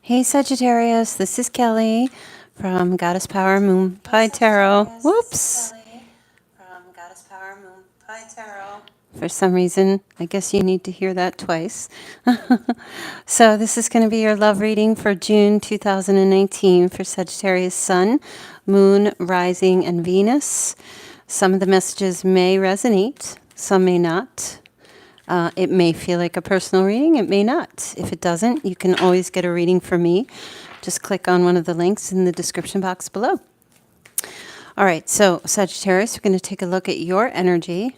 Hey Sagittarius, this is Kelly from Goddess Power Moon Pie Tarot. Whoops. For some reason, I guess you need to hear that twice. So this is going to be your love reading for June 2019 for Sagittarius Sun, Moon, Rising, and Venus. Some of the messages may resonate, some may not. It may feel like a personal reading, it may not. If it doesn't, you can always get a reading from me. Just click on one of the links in the description box below. All right, so Sagittarius, we're going to take a look at your energy.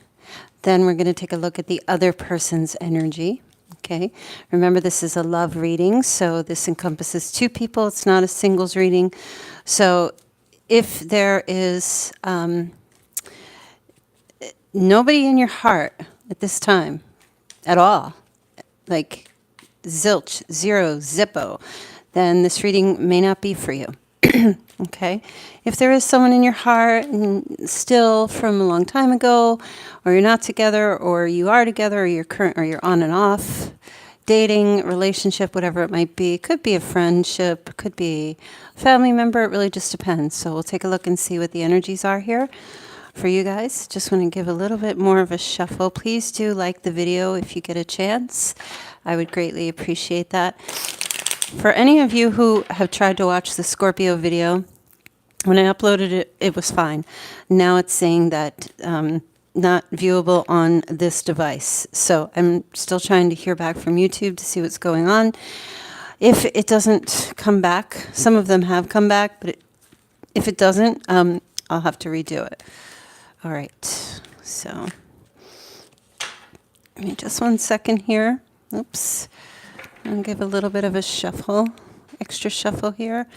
Then we're going to take a look at the other person's energy. Okay, remember this is a love reading, so this encompasses two people. It's not a singles reading. So if there is nobody in your heart at this time, at all, like zilch, zero, zippo, then this reading may not be for you. Okay? If there is someone in your heart and still from a long time ago, or you're not together, or you are together, or you're current, or you're on and off, dating, relationship, whatever it might be, it could be a friendship, could be a family member, it really just depends. So we'll take a look and see what the energies are here. For you guys, just want to give a little bit more of a shuffle. Please do like the video if you get a chance. I would greatly appreciate that. For any of you who have tried to watch the Scorpio video, when I uploaded it, it was fine. Now it's saying that not viewable on this device. So I'm still trying to hear back from YouTube to see what's going on. If it doesn't come back, some of them have come back, but if it doesn't, I'll have to redo it. All right, so give me just 1 second here. Oops. I'll give a little bit of a shuffle, extra shuffle here,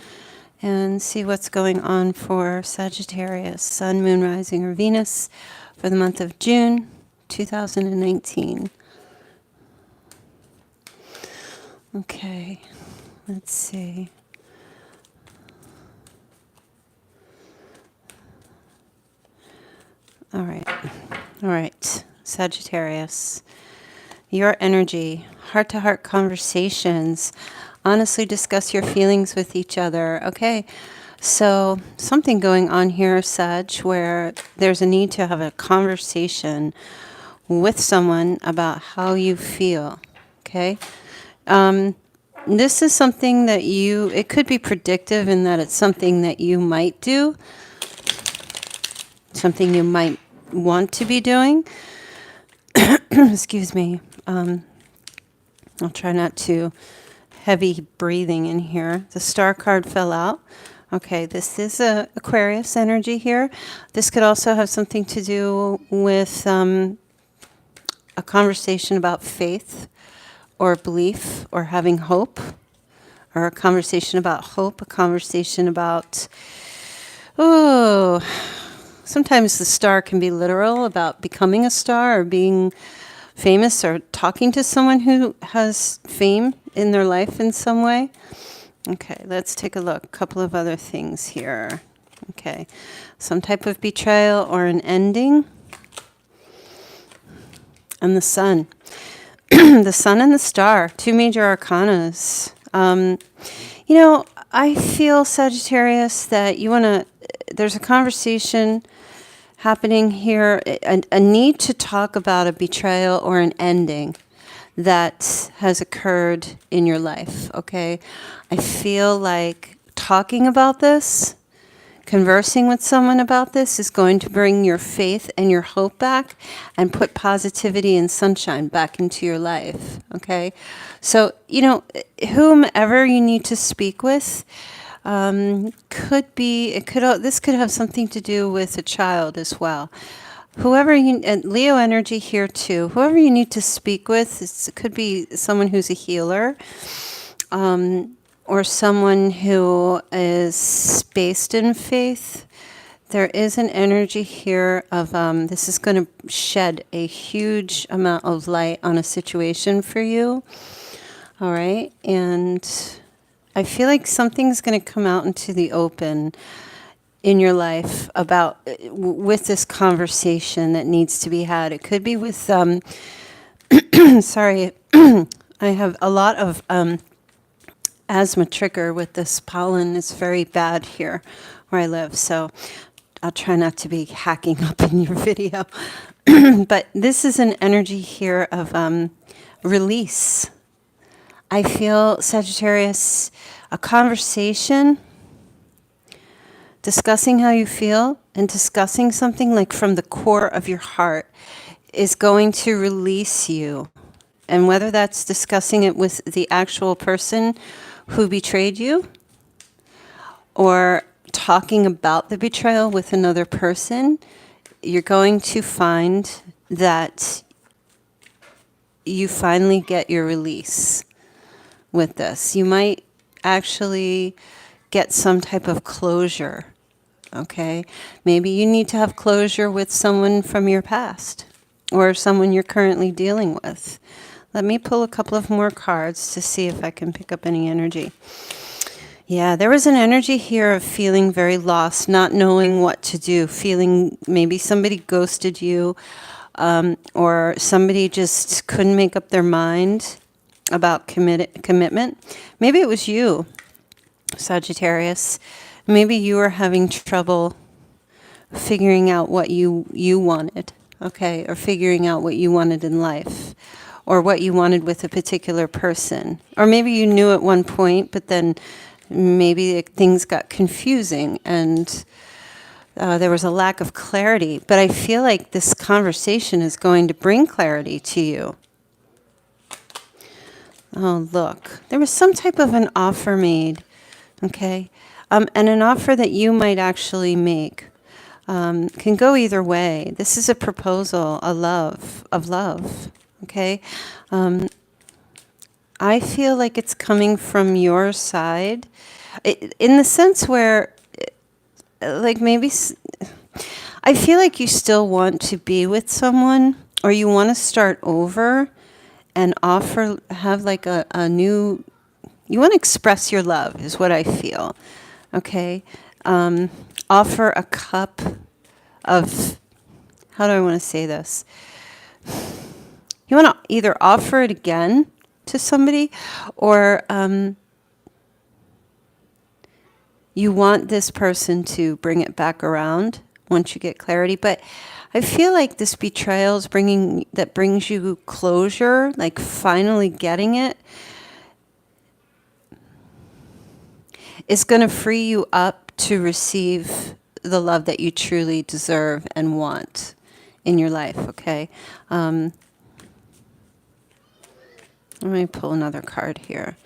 and see what's going on for Sagittarius, Sun, Moon, Rising, or Venus for the month of June 2019. Okay, let's see. All right, Sagittarius, your energy, heart-to-heart conversations, honestly discuss your feelings with each other. Okay, so something going on here, Sag, where there's a need to have a conversation with someone about how you feel, okay? This is something that it could be predictive in that it's something that you might do, something you might want to be doing. Excuse me. I'll try not to heavy breathing in here. The star card fell out. Okay, this is a Aquarius energy here. This could also have something to do with a conversation about faith or belief or having hope, or a conversation about hope, a conversation about, sometimes the star can be literal about becoming a star or being famous or talking to someone who has fame in their life in some way. Okay, let's take a look. A couple of other things here. Okay, some type of betrayal or an ending. And the sun. The sun and the star, two major arcanas. I feel, Sagittarius, that there's a conversation happening here, a need to talk about a betrayal or an ending that has occurred in your life, okay? I feel like talking about this, conversing with someone about this is going to bring your faith and your hope back and put positivity and sunshine back into your life, okay? So, whomever you need to speak with, this could have something to do with a child as well. And Leo energy here too, whoever you need to speak with, it could be someone who's a healer, or someone who is based in faith. There is an energy here of, this is going to shed a huge amount of light on a situation for you. All right. And I feel like something's going to come out into the open in your life with this conversation that needs to be had. It could be with, sorry, I have a lot of asthma trigger with this pollen is very bad here where I live. So I'll try not to be hacking up in your video. But this is an energy here of release. I feel, Sagittarius, a conversation, discussing how you feel and discussing something like from the core of your heart is going to release you. And whether that's discussing it with the actual person who betrayed you or talking about the betrayal with another person, you're going to find that you finally get your release with this. You might actually get some type of closure, okay? Maybe you need to have closure with someone from your past or someone you're currently dealing with. Let me pull a couple of more cards to see if I can pick up any energy. Yeah, there was an energy here of feeling very lost, not knowing what to do, feeling maybe somebody ghosted you, or somebody just couldn't make up their mind about commitment. Maybe it was you, Sagittarius. Maybe you were having trouble figuring out what you wanted, okay, or figuring out what you wanted in life, or what you wanted with a particular person. Or maybe you knew at one point, but then maybe things got confusing and there was a lack of clarity. But I feel like this conversation is going to bring clarity to you. Oh, look. There was some type of an offer made, okay? And an offer that you might actually make. Can go either way. This is a proposal, of love, okay? I feel like it's coming from your side, in the sense where, like maybe, I feel like you still want to be with someone, or you want to start over and have like a new, you want to express your love is what I feel, okay? Offer a cup of, how do I want to say this? You want to either offer it again to somebody, or you want this person to bring it back around once you get clarity. But I feel like this betrayal is brings you closure, like finally getting it, is going to free you up to receive the love that you truly deserve and want in your life, okay? Let me pull another card here.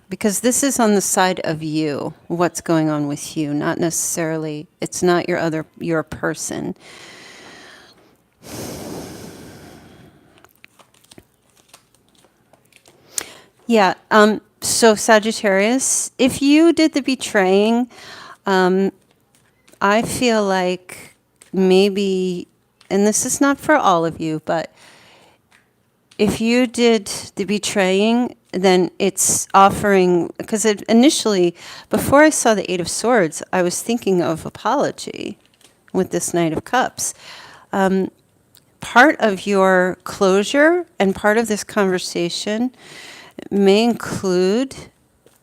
Because this is on the side of you, what's going on with you, not necessarily, it's not your person. Yeah, so Sagittarius, if you did the betraying, I feel like maybe, and this is not for all of you, but if you did the betraying, then it's offering, because initially, before I saw the Eight of Swords, I was thinking of apology with this Knight of Cups. Part of your closure and part of this conversation may include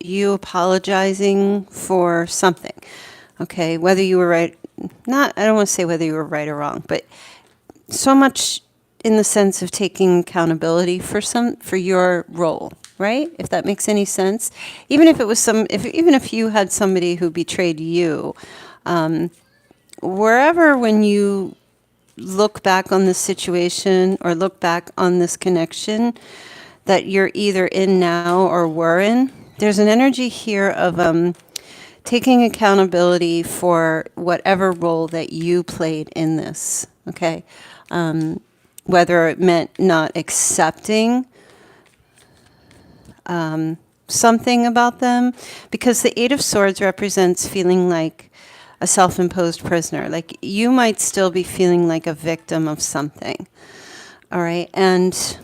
you apologizing for something, okay? Whether you were right, I don't want to say whether you were right or wrong, but so much in the sense of taking accountability for your role, right? If that makes any sense. Even if it was even if you had somebody who betrayed you, wherever, when you look back on this situation or look back on this connection that you're either in now or were in, there's an energy here of taking accountability for whatever role that you played in this, okay? Whether it meant not accepting something about them, because the Eight of Swords represents feeling like a self-imposed prisoner. Like you might still be feeling like a victim of something, all right? And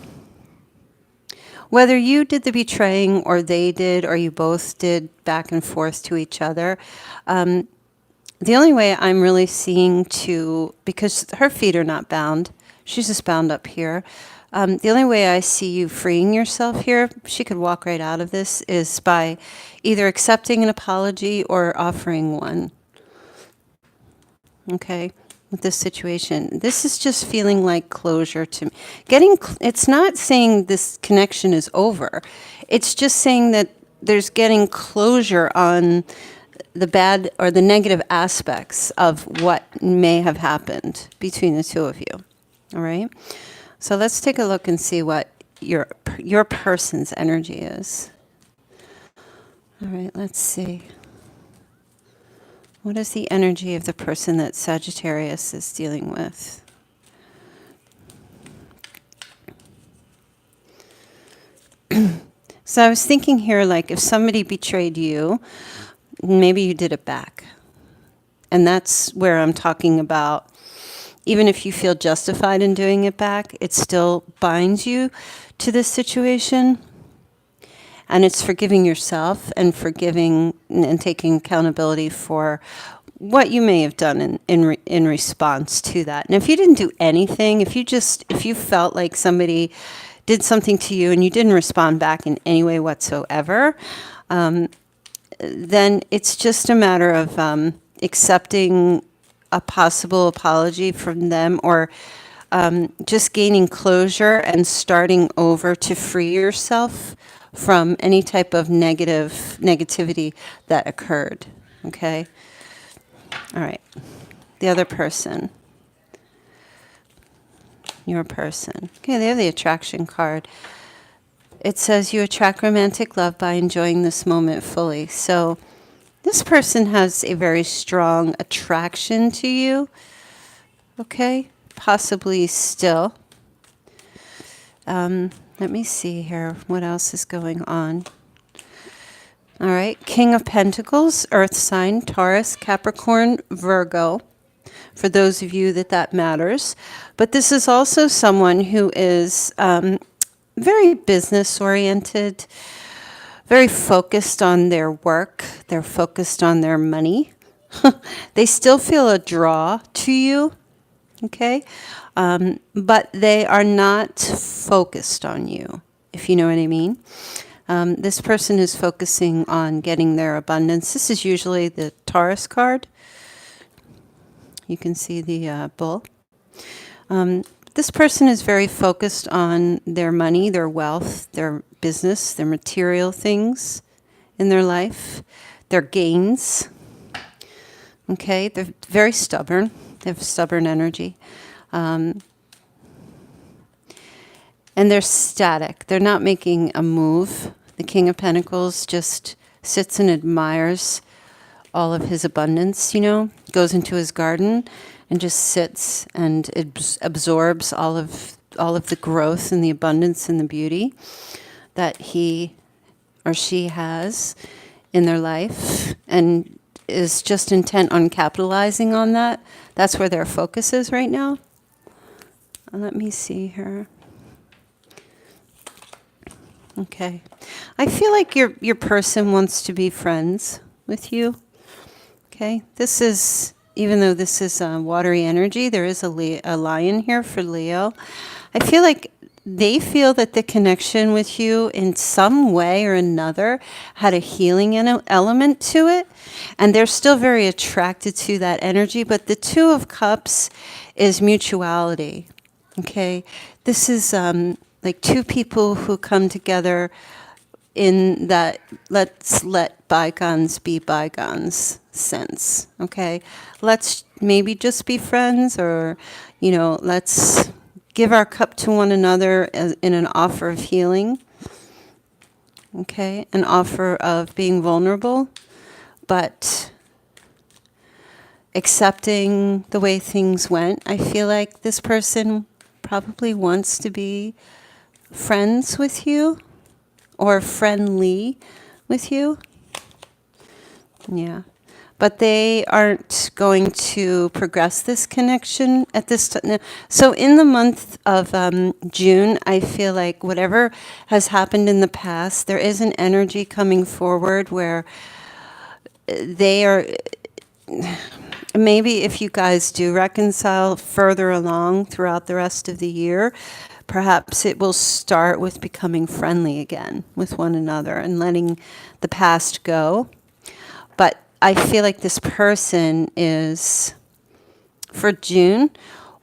whether you did the betraying or they did, or you both did back and forth to each other, the only way I'm really seeing because her feet are not bound, She's just bound up here. The only way I see you freeing yourself here, she could walk right out of this, is by either accepting an apology or offering one. Okay, with this situation. This is just feeling like closure to me. It's not saying this connection is over. It's just saying that there's getting closure on the bad or the negative aspects of what may have happened between the two of you. All right? So let's take a look and see what your person's energy is. All right, let's see. What is the energy of the person that Sagittarius is dealing with? So I was thinking here, like, if somebody betrayed you, maybe you did it back. And that's where I'm talking about, even if you feel justified in doing it back, it still binds you to this situation. And it's forgiving yourself and forgiving and taking accountability for what you may have done in response to that. And if you didn't do anything, if you felt like somebody did something to you and you didn't respond back in any way whatsoever, then it's just a matter of accepting a possible apology from them, or just gaining closure and starting over to free yourself from any type of negativity that occurred. Okay? All right. The other person. Your person. Okay, they have the attraction card. It says you attract romantic love by enjoying this moment fully. So this person has a very strong attraction to you. Okay? Possibly still. Let me see here. What else is going on? All right. King of Pentacles, Earth sign, Taurus, Capricorn, Virgo. For those of you that matters. But this is also someone who is very business-oriented, very focused on their work. They're focused on their money. They still feel a draw to you. Okay? But they are not focused on you, if you know what I mean. This person is focusing on getting their abundance. This is usually the Taurus card. You can see the bull. This person is very focused on their money, their wealth, their business, their material things in their life, their gains. Okay, they're very stubborn. They have stubborn energy. And they're static. They're not making a move. The King of Pentacles just sits and admires all of his abundance, goes into his garden and just sits and absorbs all of the growth and the abundance and the beauty that he or she has in their life, and is just intent on capitalizing on that. That's where their focus is right now. Let me see here. Okay. I feel like your person wants to be friends with you. Okay. This is, even though this is watery energy, there is a lion here for Leo. I feel like they feel that the connection with you in some way or another had a healing element to it. And they're still very attracted to that energy. But the Two of Cups is mutuality. Okay, this is like two people who come together in that let's let bygones be bygones sense. Okay, let's maybe just be friends, or let's give our cup to one another in an offer of healing. Okay, an offer of being vulnerable, but accepting the way things went. I feel like this person probably wants to be friends with you or friendly with you. Yeah. But they aren't going to progress this connection at this time. So in the month of June, I feel like whatever has happened in the past, there is an energy coming forward where they are maybe if you guys do reconcile further along throughout the rest of the year, perhaps it will start with becoming friendly again with one another and letting the past go. But I feel like this person is, for June,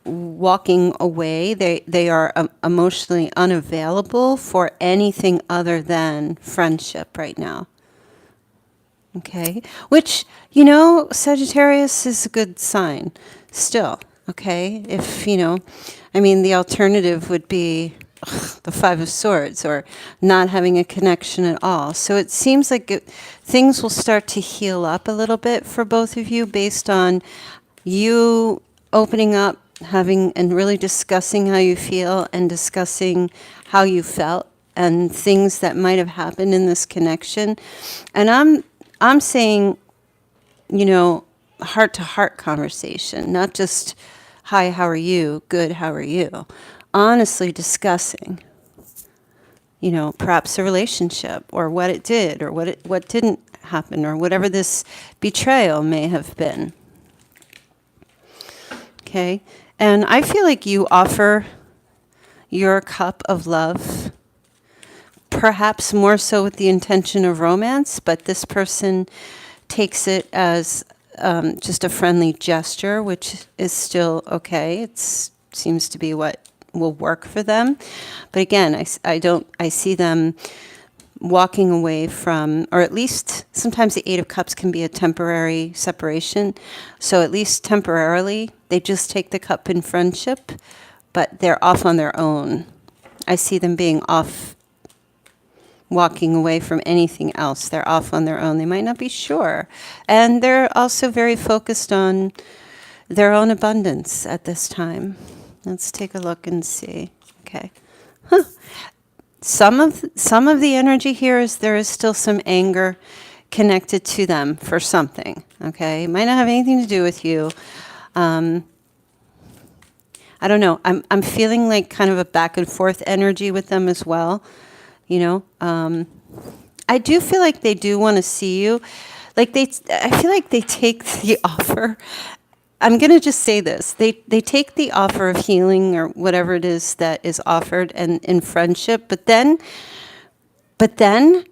walking away. They are emotionally unavailable for anything other than friendship right now. Okay, which, Sagittarius is a good sign still. Okay, if, I mean, the alternative would be the Five of Swords or not having a connection at all. So it seems like things will start to heal up a little bit for both of you based on you opening up, having and really discussing how you feel and discussing how you felt and things that might have happened in this connection. And I'm saying, heart to heart conversation, not just hi, how are you? Good, how are you? Honestly discussing, perhaps a relationship or what it did or what didn't happen or whatever this betrayal may have been. Okay? And I feel like you offer your cup of love, perhaps more so with the intention of romance, but this person takes it as just a friendly gesture, which is still okay. It seems to be what will work for them. But again, I see them walking away from, or at least sometimes the Eight of Cups can be a temporary separation. So at least temporarily, they just take the cup in friendship, but they're off on their own. I see them being off, walking away from anything else. They're off on their own. They might not be sure. And they're also very focused on their own abundance at this time. Let's take a look and see. Okay. Some of the energy here is there is still some anger connected to them for something. Okay. It might not have anything to do with you. I don't know. I'm feeling like kind of a back and forth energy with them as well. I do feel like they do want to see you. I feel like they take the offer. I'm going to just say this. They take the offer of healing or whatever it is that is offered and in friendship. But then,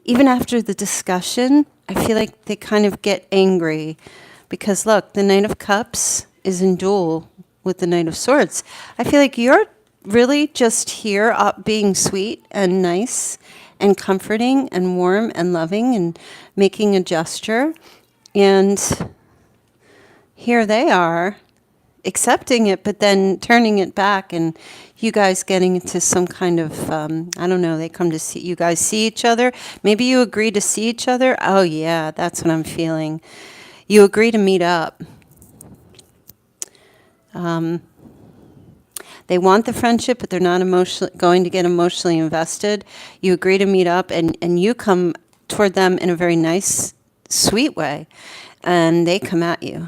even after the discussion, I feel like they kind of get angry because, look, the Knight of Cups is in duel with the Knight of Swords. I feel like you're really just here being sweet and nice and comforting and warm and loving and making a gesture. And here they are accepting it, but then turning it back and you guys getting into some kind of, I don't know, they come to see, you guys see each other. Maybe you agree to see each other. Oh yeah, that's what I'm feeling. You agree to meet up. They want the friendship, but they're not going to get emotionally invested. You agree to meet up, and you come toward them in a very nice, sweet way, and they come at you.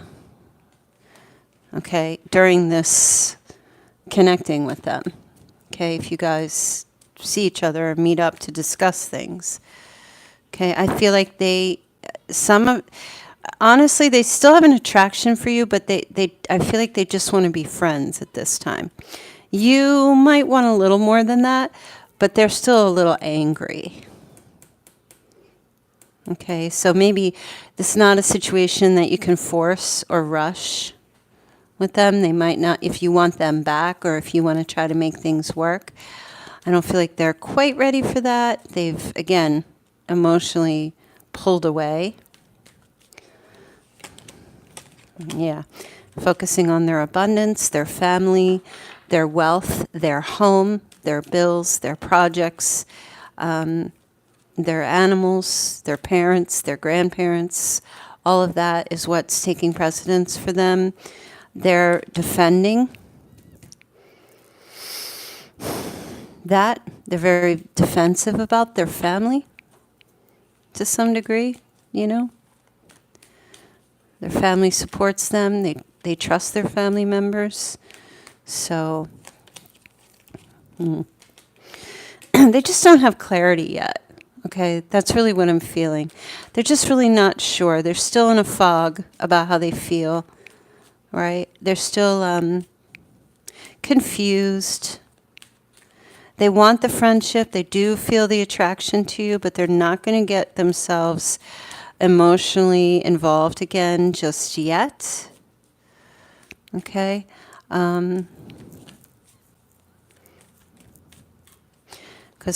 Okay, during this connecting with them. Okay, if you guys see each other or meet up to discuss things. Okay, I feel like honestly, they still have an attraction for you, but I feel like they just want to be friends at this time. You might want a little more than that, but they're still a little angry. Okay, so maybe this is not a situation that you can force or rush with them. They might not, if you want them back or if you want to try to make things work. I don't feel like they're quite ready for that. They've, again, emotionally pulled away. Yeah, focusing on their abundance, their family, their wealth, their home, their bills, their projects, their animals, their parents, their grandparents. All of that is what's taking precedence for them. They're defending that. They're very defensive about their family to some degree, Their family supports them. They trust their family members. So they just don't have clarity yet. Okay, that's really what I'm feeling. They're just really not sure. They're still in a fog about how they feel, right? They're still confused. They want the friendship. They do feel the attraction to you, but they're not going to get themselves emotionally involved again just yet. Okay? Because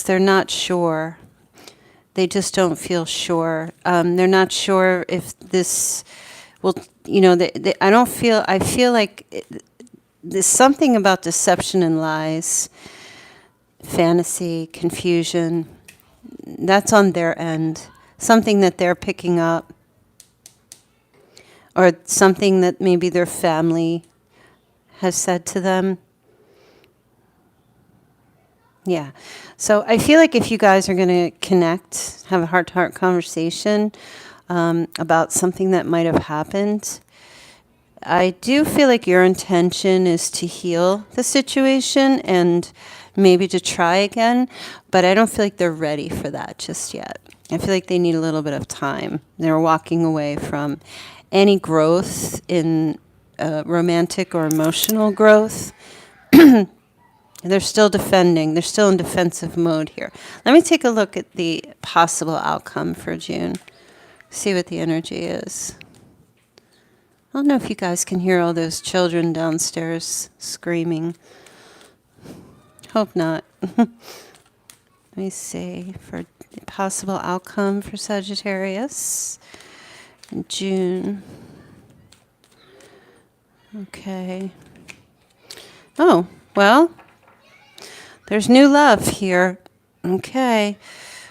they're not sure. They just don't feel sure. They're not sure if this will, I feel like there's something about deception and lies, fantasy, confusion, that's on their end. Something that they're picking up, or something that maybe their family has said to them. Yeah. So I feel like if you guys are going to connect, have a heart-to-heart conversation about something that might have happened, I do feel like your intention is to heal the situation and maybe to try again, but I don't feel like they're ready for that just yet. I feel like they need a little bit of time. They're walking away from any growth in romantic or emotional growth. They're still defending. They're still in defensive mode here. Let me take a look at the possible outcome for June. See what the energy is. I don't know if you guys can hear all those children downstairs screaming. Hope not. Let me see for the possible outcome for Sagittarius in June. Okay. Oh, well, there's new love here. Okay.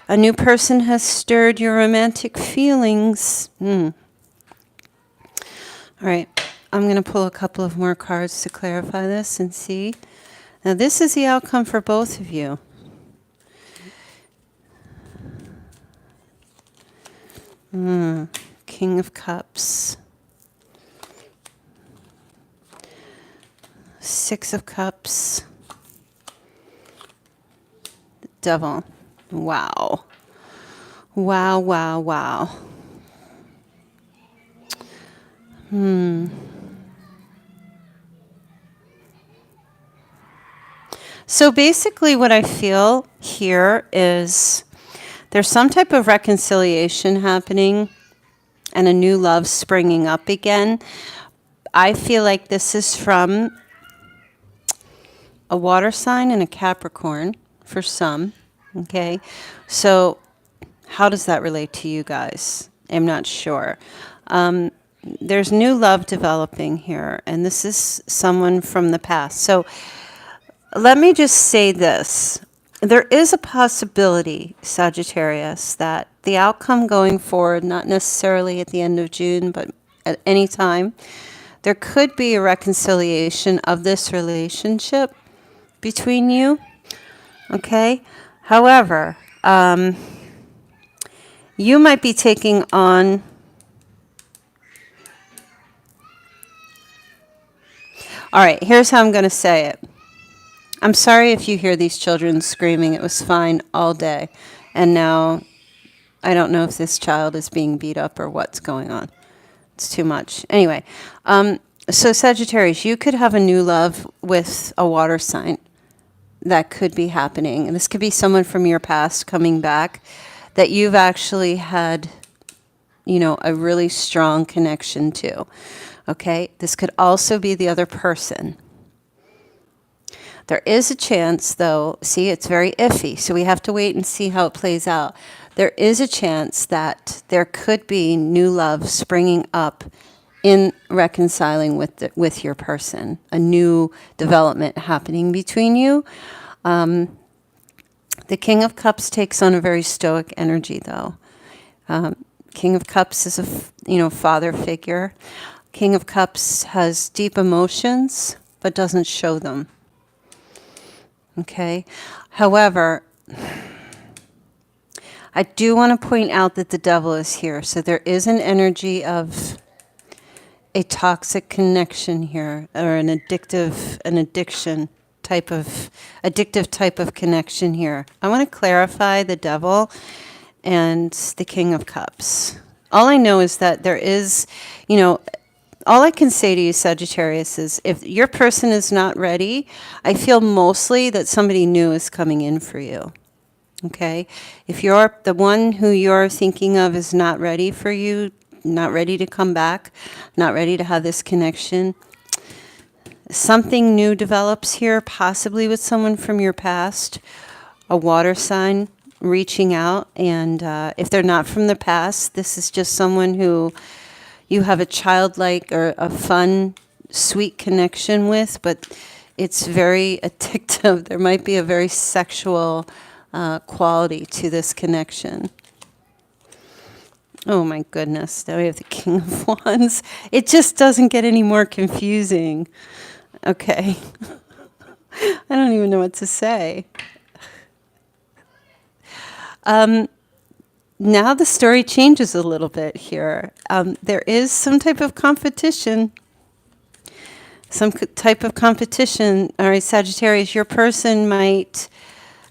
A new person has stirred your romantic feelings. All right. I'm going to pull a couple of more cards to clarify this and see. Now, this is the outcome for both of you. King of Cups. Six of Cups. The Devil. Wow. Wow, wow, wow. So basically what I feel here is there's some type of reconciliation happening and a new love springing up again. I feel like this is from a water sign and a Capricorn for some. Okay. So how does that relate to you guys? I'm not sure. There's new love developing here, and this is someone from the past. So let me just say this. There is a possibility, Sagittarius, that the outcome going forward, not necessarily at the end of June, but at any time, there could be a reconciliation of this relationship between you. Okay? However, you might be taking on... All right, here's how I'm going to say it. I'm sorry if you hear these children screaming. It was fine all day. And now I don't know if this child is being beat up or what's going on. It's too much. Anyway, so Sagittarius, you could have a new love with a water sign. That could be happening. And this could be someone from your past coming back that you've actually had, a really strong connection to. Okay? This could also be the other person. There is a chance, though, see, it's very iffy, so we have to wait and see how it plays out. There is a chance that there could be new love springing up in reconciling with your person, a new development happening between you. The King of Cups takes on a very stoic energy, though. King of Cups is a father figure. King of Cups has deep emotions, but doesn't show them. Okay. However, I do want to point out that the Devil is here. So there is an energy of a toxic connection here, or an addictive type of connection here. I want to clarify the Devil and the King of Cups. All I know is that there is, you know, all I can say to you, Sagittarius, is if your person is not ready, I feel mostly that somebody new is coming in for you. Okay? If you're the one who you're thinking of is not ready for you, not ready to come back, not ready to have this connection, something new develops here, possibly with someone from your past, a water sign reaching out. And if they're not from the past, this is just someone who you have a childlike or a fun, sweet connection with, but it's very addictive. There might be a very sexual quality to this connection. Oh my goodness, now we have the King of Wands. It just doesn't get any more confusing. Okay. I don't even know what to say. Now the story changes a little bit here. There is some type of competition. All right, Sagittarius, your person might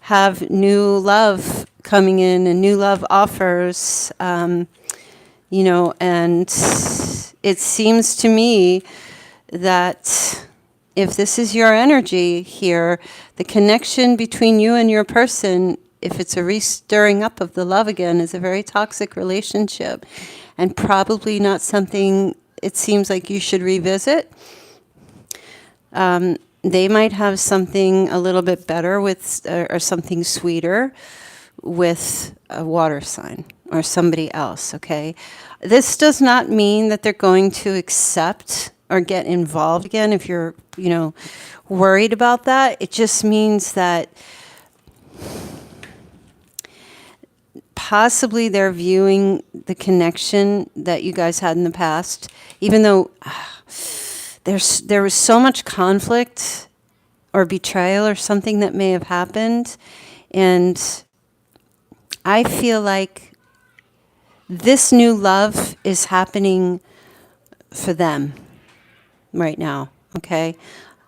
have new love coming in and new love offers, you know, and it seems to me that if this is your energy here, the connection between you and your person, if it's a restirring up of the love again, is a very toxic relationship and probably not something it seems like you should revisit. They might have something a little bit better with, or something sweeter with a water sign or somebody else, okay? This does not mean that they're going to accept or get involved again if you're, you know, worried about that. It just means that possibly they're viewing the connection that you guys had in the past, even though there was so much conflict or betrayal or something that may have happened. And I feel like this new love is happening for them right now, okay?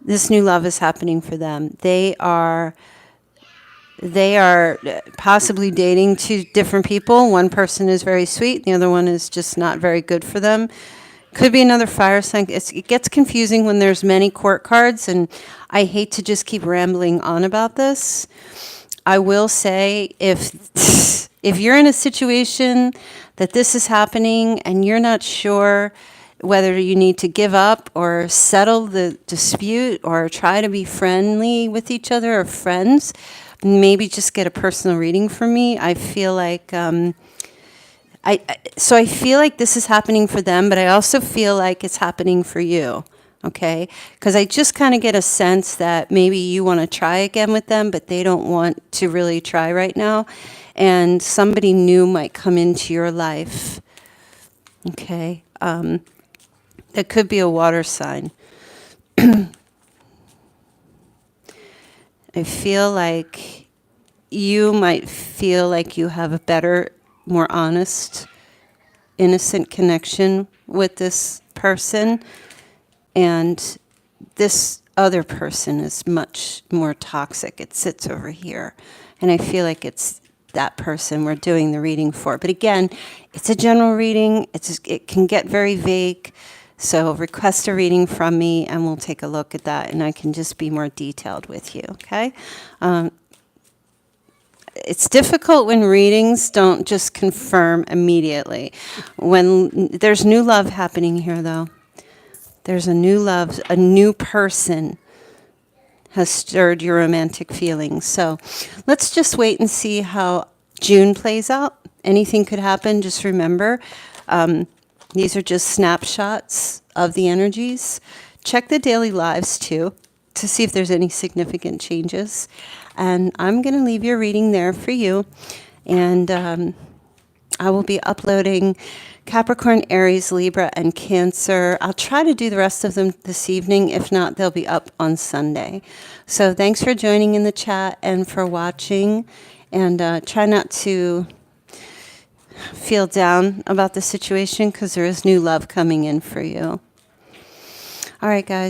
This new love is happening for them. They are possibly dating two different people. One person is very sweet, the other one is just not very good for them. Could be another fire sign. It gets confusing when there's many court cards, and I hate to just keep rambling on about this. I will say, if you're in a situation that this is happening and you're not sure whether you need to give up or settle the dispute or try to be friendly with each other or friends, maybe just get a personal reading from me. I feel like so I feel like this is happening for them, but I also feel like it's happening for you, okay? Because I just kind of get a sense that maybe you want to try again with them, but they don't want to really try right now. And somebody new might come into your life, okay? It could be a water sign. I feel like you might feel like you have a better, more honest, innocent connection with this person, and this other person is much more toxic. It sits over here, and I feel like it's that person we're doing the reading for. But again, it's a general reading. It can get very vague, so request a reading from me, and we'll take a look at that, and I can just be more detailed with you, okay? It's difficult when readings don't just confirm immediately. When there's new love happening here, though, there's a new love, a new person has stirred your romantic feelings. So let's just wait and see how June plays out. Anything could happen. Just remember, these are just snapshots of the energies. Check the daily lives, too, to see if there's any significant changes. And I'm going to leave your reading there for you. And I will be uploading Capricorn, Aries, Libra, and Cancer. I'll try to do the rest of them this evening. If not, they'll be up on Sunday. So thanks for joining in the chat and for watching. And try not to feel down about the situation, because there is new love coming in for you. All right, guys.